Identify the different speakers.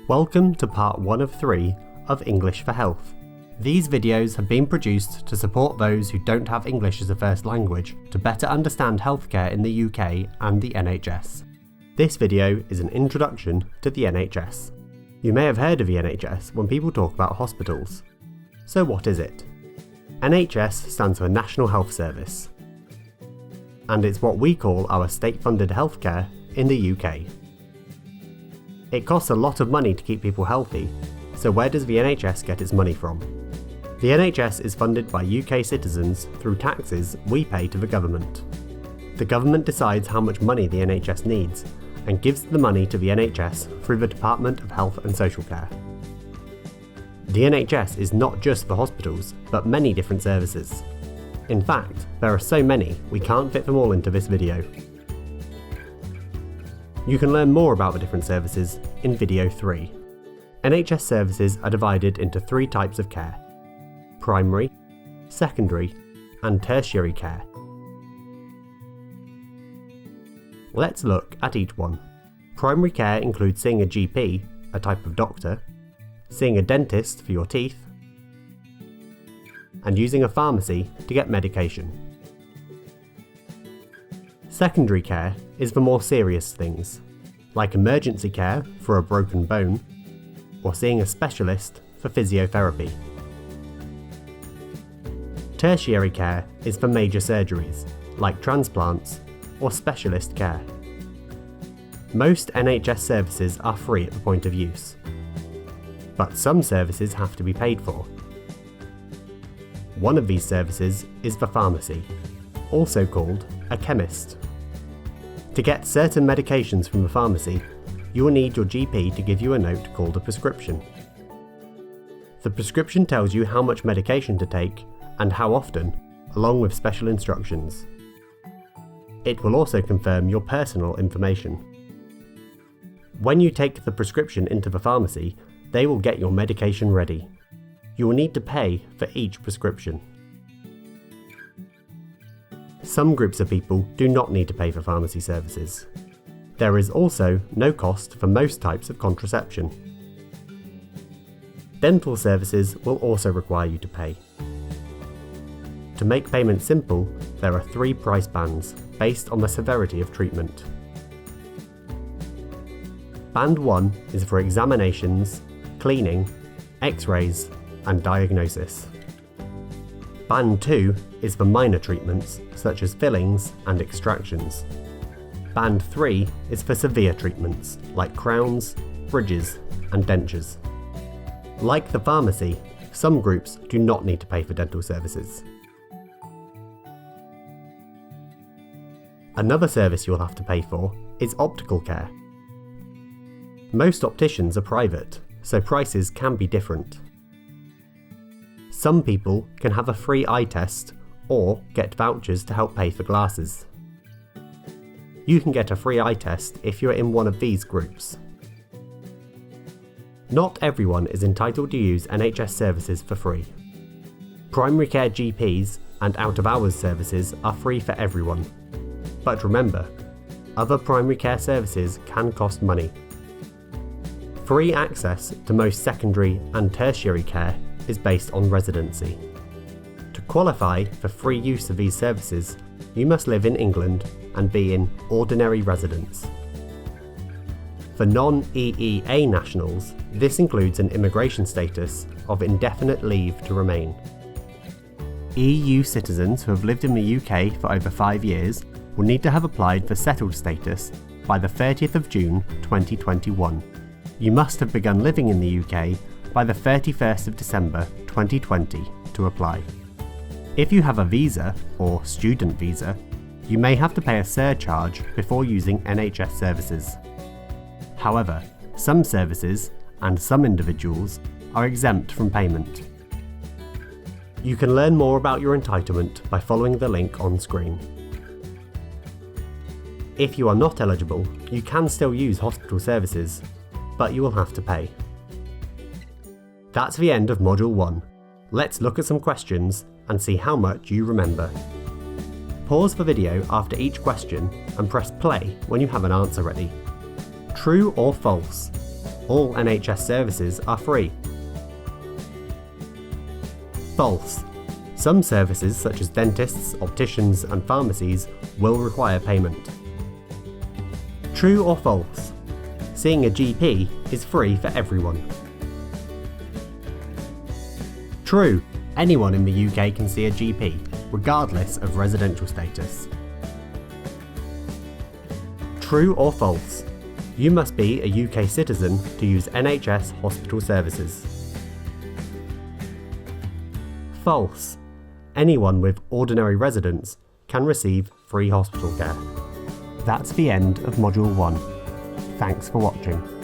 Speaker 1: Welcome to part 1 of 3 of English for Health. These videos have been produced to support those who don't have English as a first language to better understand healthcare in the UK and the NHS. This video is an introduction to the NHS. You may have heard of the NHS when people talk about hospitals. So what is it? NHS stands for National Health Service, and it's what we call our state-funded healthcare in the UK. It costs a lot of money to keep people healthy, so where does the NHS get its money from? The NHS is funded by UK citizens through taxes we pay to the government. The government decides how much money the NHS needs and gives the money to the NHS through the Department of Health and Social Care. The NHS is not just for hospitals, but many different services. In fact, there are so many we can't fit them all into this video. You can learn more about the different services in video 3. NHS services are divided into 3 types of care: primary, secondary, and tertiary care. Let's look at each one. Primary care includes seeing a GP, a type of doctor, seeing a dentist for your teeth, and using a pharmacy to get medication. Secondary care is for more serious things, like emergency care for a broken bone, or seeing a specialist for physiotherapy. Tertiary care is for major surgeries, like transplants or specialist care. Most NHS services are free at the point of use, but some services have to be paid for. One of these services is the pharmacy, also called a chemist. To get certain medications from the pharmacy, you will need your GP to give you a note called a prescription. The prescription tells you how much medication to take and how often, along with special instructions. It will also confirm your personal information. When you take the prescription into the pharmacy, they will get your medication ready. You will need to pay for each prescription. Some groups of people do not need to pay for pharmacy services. There is also no cost for most types of contraception. Dental services will also require you to pay. To make payment simple, there are 3 price bands based on the severity of treatment. Band 1 is for examinations, cleaning, x-rays, and diagnosis. Band 2 is for minor treatments such as fillings and extractions. Band 3 is for severe treatments like crowns, bridges, and dentures. Like the pharmacy, some groups do not need to pay for dental services. Another service you'll have to pay for is optical care. Most opticians are private, so prices can be different. Some people can have a free eye test or get vouchers to help pay for glasses. You can get a free eye test if you're in one of these groups. Not everyone is entitled to use NHS services for free. Primary care GPs and out-of-hours services are free for everyone. But remember, other primary care services can cost money. Free access to most secondary and tertiary care is based on residency. To qualify for free use of these services, you must live in England and be in ordinary residence. For non-EEA nationals, this includes an immigration status of indefinite leave to remain. EU citizens who have lived in the UK for over 5 years will need to have applied for settled status by the 30th of June 2021. You must have begun living in the UK by the 31st of December 2020 to apply. If you have a visa or student visa, you may have to pay a surcharge before using NHS services. However, some services and some individuals are exempt from payment. You can learn more about your entitlement by following the link on screen. If you are not eligible, you can still use hospital services, but you will have to pay. That's the end of Module 1. Let's look at some questions and see how much you remember. Pause the video after each question and press play when you have an answer ready. True or false? All NHS services are free. False. Some services such as dentists, opticians and pharmacies will require payment. True or false? Seeing a GP is free for everyone. True. Anyone in the UK can see a GP, regardless of residential status. True or false? You must be a UK citizen to use NHS hospital services. False. Anyone with ordinary residence can receive free hospital care. That's the end of Module 1. Thanks for watching.